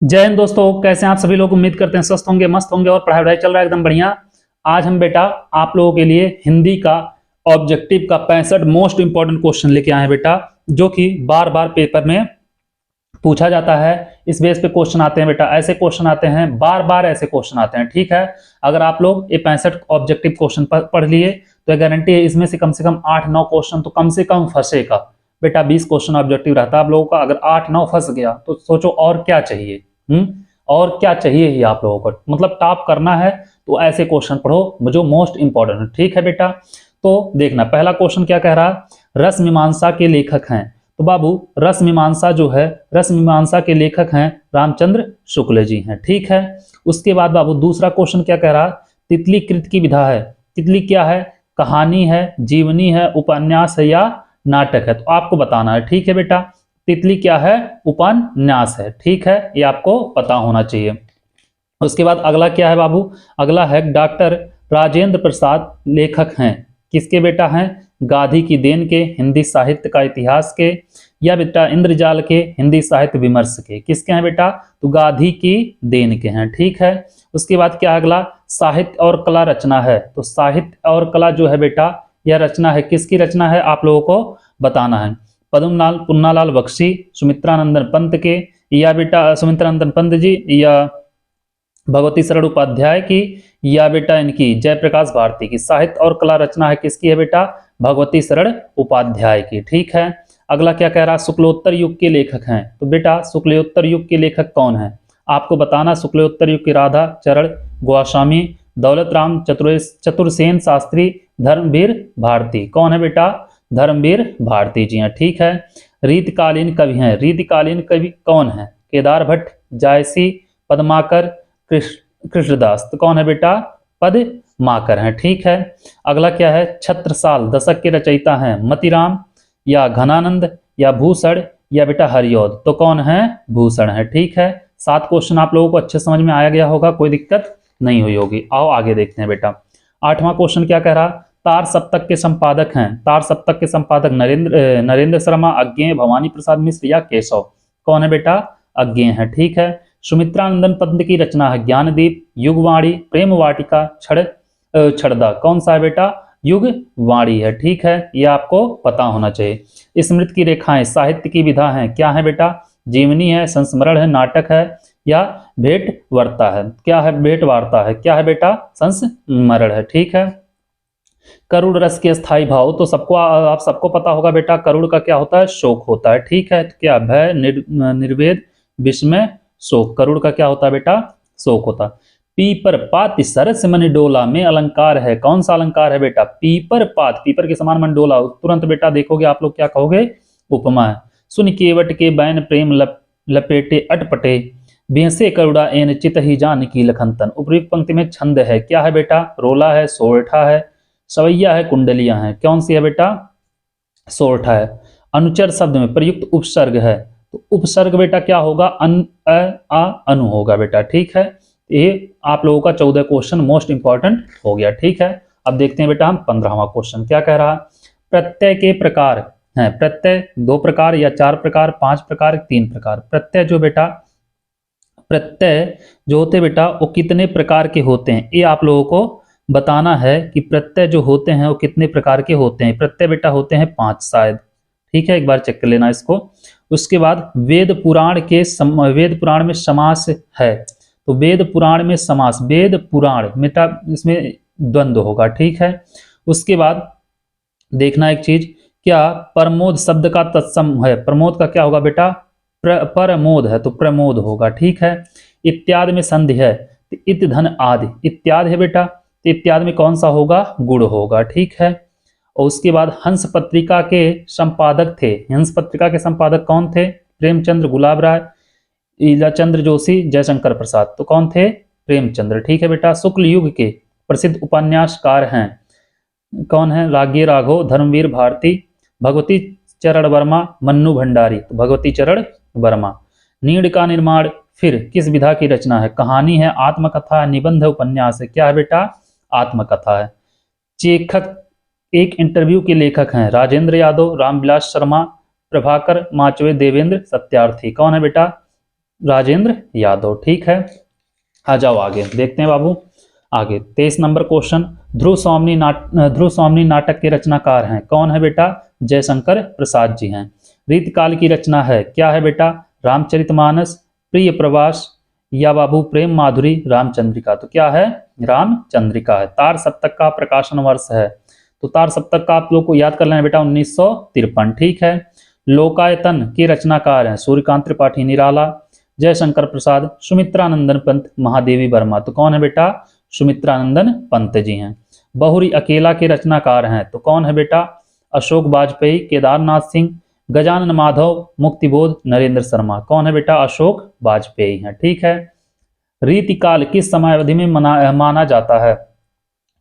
जय हिंद दोस्तों, कैसे हैं आप सभी लोग। उम्मीद करते हैं स्वस्थ होंगे, मस्त होंगे और पढ़ाई वढ़ाई चल रहा है एकदम बढ़िया। आज हम बेटा आप लोगों के लिए हिंदी का ऑब्जेक्टिव का 65 मोस्ट इंपॉर्टेंट क्वेश्चन लेके आए हैं बेटा, जो कि बार बार पेपर में पूछा जाता है। इस बेस पे क्वेश्चन आते हैं बेटा, ऐसे क्वेश्चन आते हैं, बार बार ऐसे क्वेश्चन आते हैं। ठीक है, अगर आप लोग ये 65 ऑब्जेक्टिव क्वेश्चन पढ़ लिए तो गारंटी है इसमें से कम 8-9 क्वेश्चन तो कम से कम फंसेगा बेटा। 20 क्वेश्चन ऑब्जेक्टिव रहता है आप लोगों का, अगर 8-9 फंस गया तो सोचो और क्या चाहिए। और क्या चाहिए ही आप लोगों को, मतलब टॉप करना है तो ऐसे क्वेश्चन पढ़ो जो मोस्ट इंपॉर्टेंट है। ठीक है बेटा, तो देखना पहला क्वेश्चन क्या कह रहा है। रस मीमांसा के लेखक हैं, तो बाबू रस मीमांसा जो है, रस मीमांसा के लेखक हैं रामचंद्र शुक्ल जी हैं। ठीक है, उसके बाद बाबू दूसरा क्वेश्चन क्या कह रहा है। तितली कृत की विधा है। तितली क्या है, कहानी है, जीवनी है, उपन्यास है या नाटक है, तो आपको बताना है। ठीक है बेटा, तितली क्या है, उपन्यास है। ठीक है, ये आपको पता होना चाहिए। उसके बाद अगला क्या है बाबू, अगला है डॉक्टर राजेंद्र प्रसाद लेखक हैं, किसके बेटा हैं, गाधी की देन के, हिंदी साहित्य का इतिहास के, या बेटा इंद्रजाल के, हिंदी साहित्य विमर्श के। किसके हैं बेटा, तो गाधी की देन के हैं। ठीक है, उसके बाद क्या अगला, साहित्य और कला रचना है, तो साहित्य और कला जो है बेटा यह रचना है, किसकी रचना है आप लोगों को बताना है। पद्मलाल पुन्नालाल बख्शी, सुमित्रानंदन पंत के, या बेटा सुमित्रानंदन पंत जी, या भगवती शरण उपाध्याय की, या बेटा इनकी जयप्रकाश भारती की। साहित्य और कला रचना है किसकी है बेटा, भगवती शरण उपाध्याय की। ठीक है, अगला क्या कह रहा, शुक्लोत्तर युग के लेखक हैं, तो बेटा शुक्लोत्तर युग के लेखक कौन है आपको बताना। शुक्लोत्तर युग की राधा चरण गोस्वामी, दौलत राम चतुर्सेन शास्त्री, धर्मवीर भारती। कौन है बेटा, धर्मवीर भारती जी हैं। ठीक है, रीतकालीन कवि हैं, रीतकालीन कवि कौन है, केदार भट्ट, जायसी, पद्माकर, कृष्णदास। तो कौन है बेटा, पद्माकर हैं। ठीक है, अगला क्या है, छत्रसाल दशक के रचयिता हैं, मतिराम, या घनानंद, या भूषण, या बेटा हरिऔध। तो कौन है, भूषण है। ठीक है, 7 क्वेश्चन आप लोगों को अच्छे समझ में आया गया होगा, कोई दिक्कत नहीं हुई होगी। आओ आगे देखते हैं बेटा। 8वां क्वेश्चन क्या कह रहा, तार सप्तक के संपादक हैं, तार सप्तक के संपादक नरेंद्र शर्मा, अज्ञेय, भवानी प्रसाद मिश्र, या केशव। कौन है बेटा, अज्ञेय है। ठीक है, सुमित्रानंदन पंत की रचना है ज्ञानदीप, युगवाणी, प्रेम वाटिका, छड़दा। कौन सा है बेटा, युगवाणी है। ठीक है, यह आपको पता होना चाहिए। स्मृति की रेखाएं साहित्य की विधा है, क्या है बेटा, जीवनी है, संस्मरण है, नाटक है, या भेंट वार्ता है। क्या है, भेंट वार्ता है। क्या है बेटा, संस्मरण है। ठीक है, करुण रस के स्थायी भाव, तो सबको आप सबको पता होगा बेटा, करुण का क्या होता है, शोक होता है। ठीक है, तो क्या भय, निर्वेद, विस्मय, शोक। करुण का क्या होता है बेटा, शोक होता है। पीपर पाति सरस मन डोला में अलंकार है, कौन सा अलंकार है बेटा, पीपर पात, पीपर के समान मन डोला। तुरंत बेटा देखोगे आप लोग क्या कहोगे, उपमा है। सुन केवट के बैन प्रेम लपेटे अटपटे, बेसे करुणा एन चित ही जान की लखनतन। उपयुक्त पंक्ति में छंद है, क्या है बेटा, रोला है, सोरठा है, सवैया है, कुंडलियां हैं। कौन सी है बेटा, सोरठा है। अनुचर शब्द में प्रयुक्त उपसर्ग है, तो उपसर्ग बेटा क्या होगा, अनु होगा बेटा। ठीक है, ये आप लोगों का 14 क्वेश्चन मोस्ट इंपॉर्टेंट हो गया। ठीक है, अब देखते हैं बेटा हम 15वां क्वेश्चन क्या कह रहा। प्रत्यय के प्रकार हैं, प्रत्यय 2 प्रकार या 4 प्रकार, 5 प्रकार, 3 प्रकार। प्रत्यय जो बेटा, प्रत्यय जो होते बेटा वो कितने प्रकार के होते हैं, ये आप लोगों को बताना है कि प्रत्यय जो होते हैं वो कितने प्रकार के होते हैं। प्रत्यय बेटा होते हैं 5 शायद। ठीक है, एक बार चेक कर लेना इसको। उसके बाद वेद पुराण वेद पुराण में समास है, तो वेद पुराण में समास, वेद पुराण बेटा इसमें द्वंद्व होगा। ठीक है, उसके बाद देखना एक चीज, क्या प्रमोद शब्द का तत्सम है, प्रमोद का क्या होगा बेटा, प्रमोद है तो प्रमोद होगा। ठीक है, इत्यादि में संधि है, तो इत धन आदि, इत्यादि है बेटा, तो इत्यादि में कौन सा होगा, गुण होगा। ठीक है, और उसके बाद हंस पत्रिका के संपादक थे, हंस पत्रिका के संपादक कौन थे, प्रेमचंद्र, गुलाब राय, ईलाचंद्र जोशी, जयशंकर प्रसाद। तो कौन थे, प्रेमचंद्र। ठीक है बेटा, शुक्ल युग के प्रसिद्ध उपन्यासकार हैं, कौन है, रागी राघव, धर्मवीर भारती, भगवती चरण वर्मा, मन्नू भंडारी। तो भगवती चरण वर्मा। नीड़ का निर्माण फिर किस विधा की रचना है, कहानी है, आत्मकथा है, निबंध है, उपन्यास है। क्या है बेटा, आत्मकथा है। चेखक एक इंटरव्यू के लेखक हैं, राजेंद्र यादव, रामविलास शर्मा, प्रभाकर माचवे, देवेंद्र सत्यार्थी। कौन है बेटा, राजेंद्र यादव। ठीक है, आ जाओ आगे देखते हैं बाबू। आगे 23 नंबर क्वेश्चन, ध्रुव स्वामिनी नाटक के रचनाकार हैं, कौन है बेटा? जयशंकर प्रसाद जी हैं। रीतकाल की रचना है, क्या है बेटा? रामचरितमानस, प्रिय प्रवास, या बाबू प्रेम माधुरी, रामचंद्रिका। तो क्या है? रामचंद्रिका है। तार सप्तक का प्रकाशन वर्ष है, तो तार सप्तक का आप लोग को याद कर लेना बेटा 1953। ठीक है, लोकायतन के रचनाकार हैं सूर्यकांत त्रिपाठी निराला, जयशंकर प्रसाद, सुमित्रानंदन पंत, महादेवी वर्मा। तो कौन है बेटा? सुमित्रानंदन पंत जी हैं। बहुरी अकेला के रचनाकार हैं, तो कौन है बेटा? अशोक वाजपेयी, केदारनाथ सिंह, गजानन माधव, मुक्तिबोध, नरेंद्र शर्मा। कौन है बेटा? अशोक वाजपेयी हैं। ठीक है, रीतिकाल किस समयावधि में माना जाता है?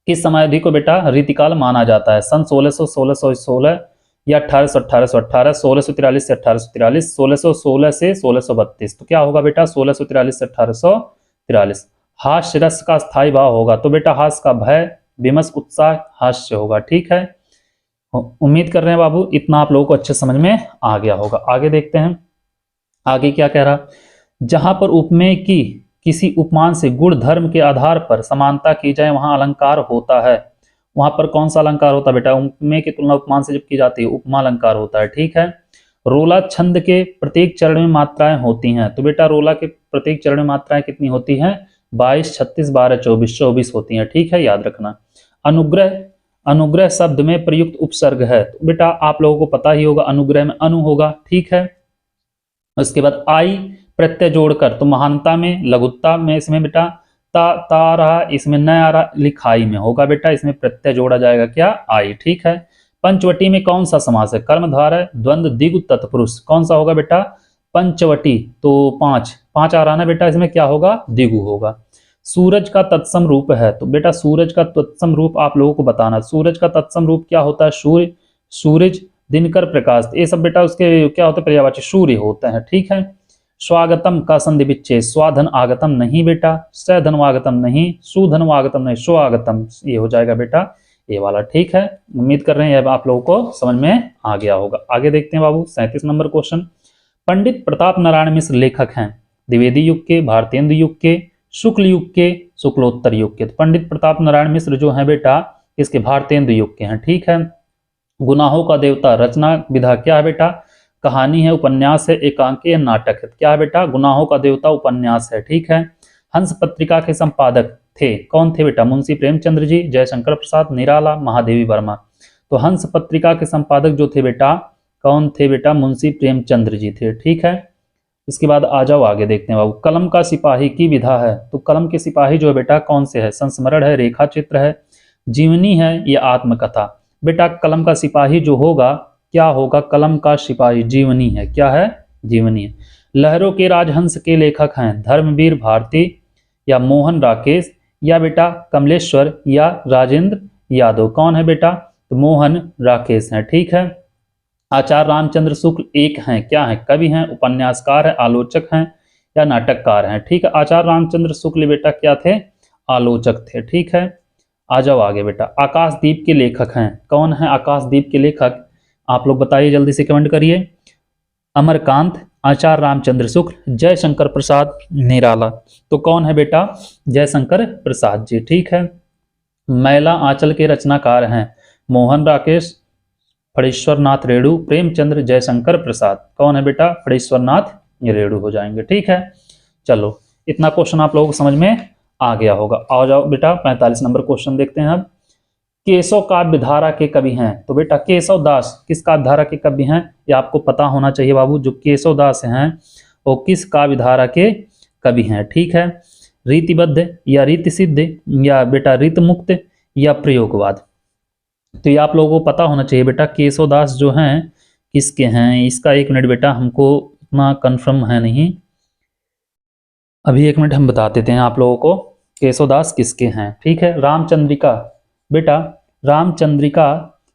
किस समयावधि को बेटा रीतिकाल माना जाता है? सन 1600, 1616 या 1800, 1818, 1643 से 1843, 1616 से 1632। तो क्या होगा बेटा? 1643 से 1843। हास्य रस का स्थायी भाव होगा, तो बेटा हास्य का भय, विमर्श, उत्साह, हास्य होगा। ठीक है, उम्मीद कर रहे हैं बाबू इतना आप लोगों को अच्छे समझ में आ गया होगा। आगे देखते हैं, आगे क्या कह रहा? जहां पर उपमेय की किसी उपमान से गुण धर्म के आधार पर समानता की जाए वहां अलंकार होता है। वहां पर कौन सा अलंकार होता है बेटा? उपमेय की तुलना उपमान से जब की जाती है उपमा अलंकार होता है। ठीक है, रोला छंद के प्रत्येक चरण में मात्राएं होती हैं, तो बेटा रोला के प्रत्येक चरण में मात्राएं कितनी होती हैं? 22, 36, 12, 24, 24 होती हैं। ठीक है, याद रखना। अनुग्रह, अनुग्रह शब्द में प्रयुक्त उपसर्ग है, तो बेटा आप लोगों को पता ही होगा अनुग्रह में अनु होगा। ठीक है, उसके बाद आई प्रत्यय जोड़कर, तो महानता में, लघुता में इसमें बेटा ता रहा, इसमें न आ रहा, लिखाई में होगा बेटा, इसमें प्रत्यय जोड़ा जाएगा क्या? आई। ठीक है, पंचवटी में कौन सा समास है? कर्मधारय, द्वंद्व, द्विगु, तत्पुरुष। कौन सा होगा बेटा? पंचवटी, तो पांच आ रहा ना बेटा, इसमें क्या होगा? द्विगु होगा। सूरज का तत्सम रूप है, तो बेटा सूरज का तत्सम रूप आप लोगों को बताना। सूरज का तत्सम रूप क्या होता है? सूर्य, सूरज, दिनकर, प्रकाश। ये सब बेटा उसके क्या होते हैं? पर्यायवाची सूर्य होते हैं। ठीक है, स्वागतम का संधि विच्छेद, स्वाधन आगतम नहीं बेटा, सधनवागतम नहीं, सुधनवागतम नहीं, स्वागतम, ये हो जाएगा बेटा ये वाला। ठीक है, उम्मीद कर रहे हैं आप लोगों को समझ में आ गया होगा। आगे देखते हैं बाबू 37 नंबर क्वेश्चन, पंडित प्रताप नारायण मिश्र लेखक हैं, द्विवेदी युग के, भारतेंदु युग के, शुक्ल युग के, शुक्लोत्तर युग के। तो पंडित प्रताप नारायण मिश्र जो है बेटा इसके भारतेंदु युग के हैं। ठीक है, गुनाहों का देवता रचना विधा क्या है बेटा? कहानी है, उपन्यास है, एकांकी है, नाटक है। क्या है बेटा? गुनाहों का देवता उपन्यास है। ठीक है, हंस पत्रिका के संपादक थे, कौन थे बेटा? मुंशी प्रेमचंद्र जी, जयशंकर प्रसाद निराला, महादेवी वर्मा। तो हंस पत्रिका के संपादक जो थे बेटा कौन थे बेटा? मुंशी प्रेमचंद्र जी थे। ठीक है, इसके बाद आ जाओ आगे देखते हैं बाबू, कलम का सिपाही की विधा है, तो कलम के सिपाही जो है बेटा कौन से है? संस्मरण है, रेखा चित्र है, जीवनी है, या आत्मकथा। बेटा कलम का सिपाही जो होगा क्या होगा? कलम का सिपाही जीवनी है। क्या है? जीवनी है। लहरों के राजहंस के लेखक हैं धर्मवीर भारती, या मोहन राकेश, या बेटा कमलेश्वर, या राजेंद्र यादव। कौन है बेटा? तो मोहन राकेश हैं। ठीक है, आचार्य रामचंद्र शुक्ल एक हैं, क्या हैं? कवि हैं, उपन्यासकार हैं, आलोचक हैं, या नाटककार हैं। ठीक है, आचार्य रामचंद्र शुक्ल बेटा क्या थे? आलोचक थे। ठीक है, आ जाओ आगे बेटा, आकाशदीप के लेखक हैं, कौन है आकाशदीप के लेखक? आप लोग बताइए जल्दी से कमेंट करिए। अमरकांत, आचार्य रामचंद्र शुक्ल, जयशंकर प्रसाद निराला। तो कौन है बेटा? जयशंकर प्रसाद जी। ठीक है, मैला आंचल के रचनाकार हैं मोहन राकेश, फणीश्वर नाथ रेणु, प्रेमचंद्र, जयशंकर प्रसाद। कौन है बेटा? फणीश्वर नाथ रेणु हो जाएंगे। ठीक है, चलो इतना क्वेश्चन आप लोगों को समझ में आ गया होगा। आ जाओ बेटा 45 नंबर क्वेश्चन देखते हैं अब, केशव काव्य धारा के कवि हैं, तो बेटा केशव दास किस काव्य धारा के कवि हैं? ये आपको पता होना चाहिए बाबू, जो केशव दास हैं वो किस काव्य धारा के कवि हैं। ठीक है, रीतिबद्ध, या रीति सिद्ध, या बेटा रीत मुक्त, या प्रयोगवाद। तो ये आप लोगों को पता होना चाहिए बेटा केशव दास जो हैं किसके हैं। इसका एक मिनट बेटा, हमको इतना कंफर्म है नहीं, अभी एक मिनट हम बता देते हैं आप लोगों को केशव दास किसके हैं। ठीक है, रामचंद्रिका, बेटा रामचंद्रिका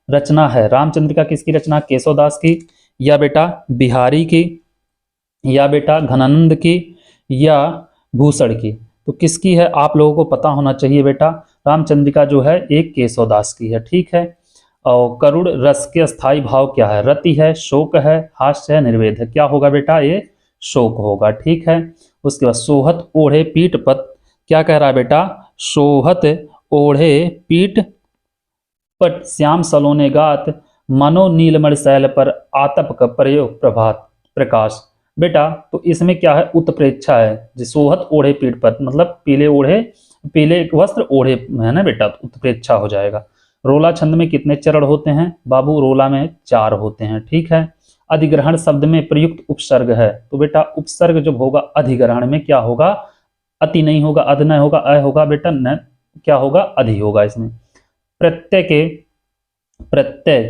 रचना है, रामचंद्रिका किसकी रचना? केशव दास की, या बेटा बिहारी की, या बेटा घनानंद की, या भूषण की। तो किसकी है आप लोगों को पता होना चाहिए बेटा। रामचंद्रिका जो है एक केशव दास की है। ठीक है, और करुण रस के स्थायी भाव क्या है? रति है, शोक है, हास्य है, निर्वेद है। क्या होगा बेटा? ये शोक होगा। ठीक है, उसके बाद सोहत ओढ़े पीठ पत, क्या कह रहा है बेटा, सोहत ओढ़े पीठ पट श्याम सलोने गात, मनो नीलमणि शैल पर आतप का प्रयोग प्रभात प्रकाश। बेटा तो इसमें क्या है, उत्प्रेक्षा है, सोहत ओढ़े पीठ पर मतलब पीले ओढ़े, पीले वस्त्र ओढ़े है ना बेटा, तो उत्प्रेक्षा हो जाएगा। रोला छंद में कितने चरण होते हैं बाबू, रोला में 4 होते हैं। ठीक है, अधिग्रहण शब्द में प्रयुक्त उपसर्ग है, तो बेटा उपसर्ग जब होगा अधिग्रहण में क्या होगा, अति नहीं होगा, अध नहीं होगा, अ होगा बेटा, न क्या होगा, अधि होगा इसमें। प्रत्यय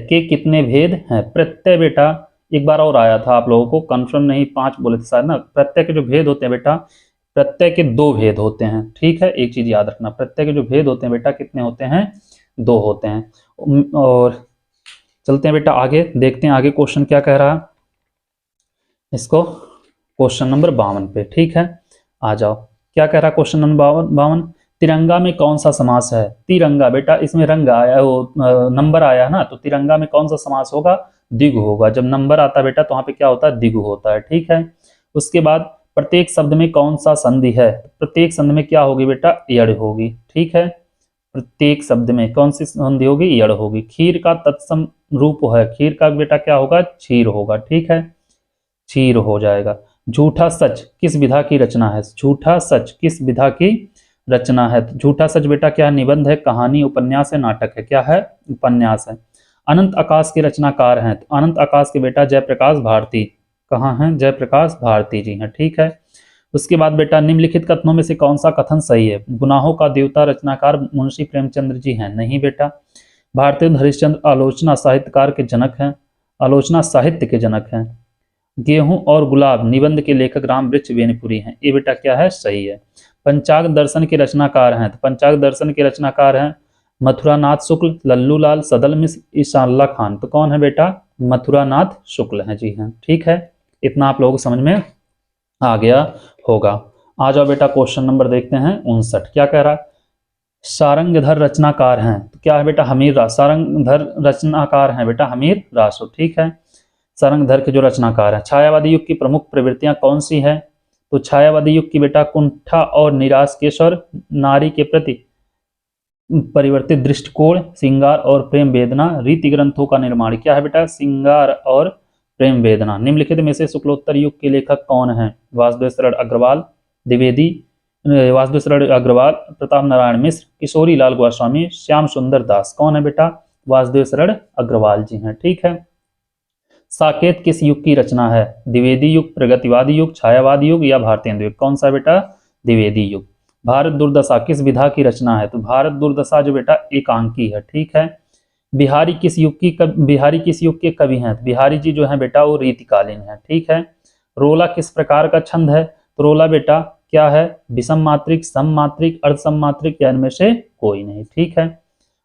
के कितने भेद हैं, प्रत्यय बेटा एक बार और आया था आप लोगों को, कंफर्म नहीं 5 बोले थे शायद ना। प्रत्यय के जो भेद होते हैं बेटा, प्रत्यय के 2 भेद होते हैं। ठीक है, एक चीज याद रखना, प्रत्यय के जो भेद होते हैं बेटा कितने होते हैं, 2 होते हैं। और चलते हैं बेटा आगे, देखते हैं आगे क्वेश्चन क्या कह रहा है इसको, क्वेश्चन नंबर 52 पे। ठीक है, आ जाओ, क्या कह रहा है क्वेश्चन नंबर 52, तिरंगा में कौन सा समास है, तिरंगा बेटा इसमें रंग आया, वो नंबर आया है ना, तो तिरंगा में कौन सा समास होगा, द्विगु होगा। जब नंबर आता है बेटा तो वहां पे क्या होता है, द्विगु होता है। ठीक है, उसके बाद प्रत्येक शब्द में कौन सा संधि है, प्रत्येक संधि में क्या होगी बेटा, यड़ होगी। ठीक है, प्रत्येक शब्द में कौन सी संधि होगी, यड़ होगी। खीर का तत्सम रूप है, खीर का बेटा क्या होगा, क्षीर होगा। ठीक है, क्षीर हो जाएगा। झूठा सच किस विधा की रचना है, झूठा सच किस विधा की रचना है, तो झूठा सच बेटा क्या है, निबंध है, कहानी, उपन्यास है, नाटक है, क्या है, उपन्यास है। अनंत आकाश के रचनाकार हैं, तो अनंत आकाश के बेटा जयप्रकाश भारती, कहाँ हैं, जयप्रकाश भारती जी हैं। ठीक है, उसके बाद बेटा निम्नलिखित कथनों में से कौन सा कथन सही है, गुनाहों का देवता रचनाकार मुंशी प्रेमचंद्र जी हैं, नहीं बेटा। भारतेंदु हरिश्चंद्र आलोचना साहित्यकार के जनक हैं, आलोचना साहित्य के जनक हैं। गेहूं और गुलाब निबंध के लेखक राम वृक्ष वेणुपुरी हैं, ये बेटा क्या है, सही है। पंचाग दर्शन के रचनाकार हैं, तो पंचाग दर्शन के रचनाकार हैं मथुरानाथ शुक्ल, लल्लू लाल, सदल मिश्र, ईशानल्ला खान, तो कौन है बेटा, मथुरानाथ शुक्ल हैं जी हैं। ठीक है, इतना आप लोगों को समझ में आ गया होगा। आ जाओ बेटा क्वेश्चन नंबर देखते हैं 59, क्या कह रहा है, सारंगधर रचनाकार हैं, तो क्या है बेटा, हमीर रास, सारंगधर रचनाकार हैं बेटा हमीर रासो। ठीक है, सारंगधर के जो रचनाकार हैं। छायावादी युग की प्रमुख प्रवृत्तियां कौन सी है, तो छायावादी युग की बेटा कुंठा और निराश केशर, नारी के प्रति परिवर्तित दृष्टिकोण, श्रृंगार और प्रेम वेदना, रीति ग्रंथों का निर्माण, क्या है बेटा, श्रृंगार और प्रेम वेदना। निम्नलिखित में से शुक्लोत्तर युग के लेखक कौन हैं, वासुदेव शरण अग्रवाल, द्विवेदी, वासुदेव शरण अग्रवाल, प्रताप नारायण मिश्र, किशोरी लाल गोस्वामी, श्याम सुंदर दास, कौन है बेटा, वासुदेव शरण अग्रवाल जी हैं। ठीक है, साकेत किस युग की रचना है, द्विवेदी युग, प्रगतिवादी युग, छायावादी युग या भारतेंदु युग, कौन सा बेटा, द्विवेदी युग। भारत दुर्दशा किस विधा की रचना है, तो भारत दुर्दशा जो बेटा एकांकी है। ठीक है, बिहारी किस युग की बिहारी किस युग के कवि हैं, बिहारी जी जो है बेटा वो रीतिकालीन है। ठीक है, रोला किस प्रकार का छंद है, तो रोला बेटा क्या है, विषम मात्रिक, सम मात्रिक, अर्ध सम मात्रिक या इनमें से कोई नहीं। ठीक है,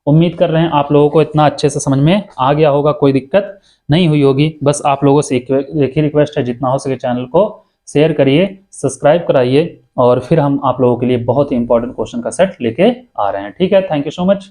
उम्मीद कर रहे हैं आप लोगों को इतना अच्छे से समझ में आ गया होगा, कोई दिक्कत नहीं हुई होगी। बस आप लोगों से एक ही रिक्वेस्ट है, जितना हो सके चैनल को शेयर करिए, सब्सक्राइब कराइए, और फिर हम आप लोगों के लिए बहुत ही इंपॉर्टेंट क्वेश्चन का सेट लेके आ रहे हैं। ठीक है, थैंक यू सो मच।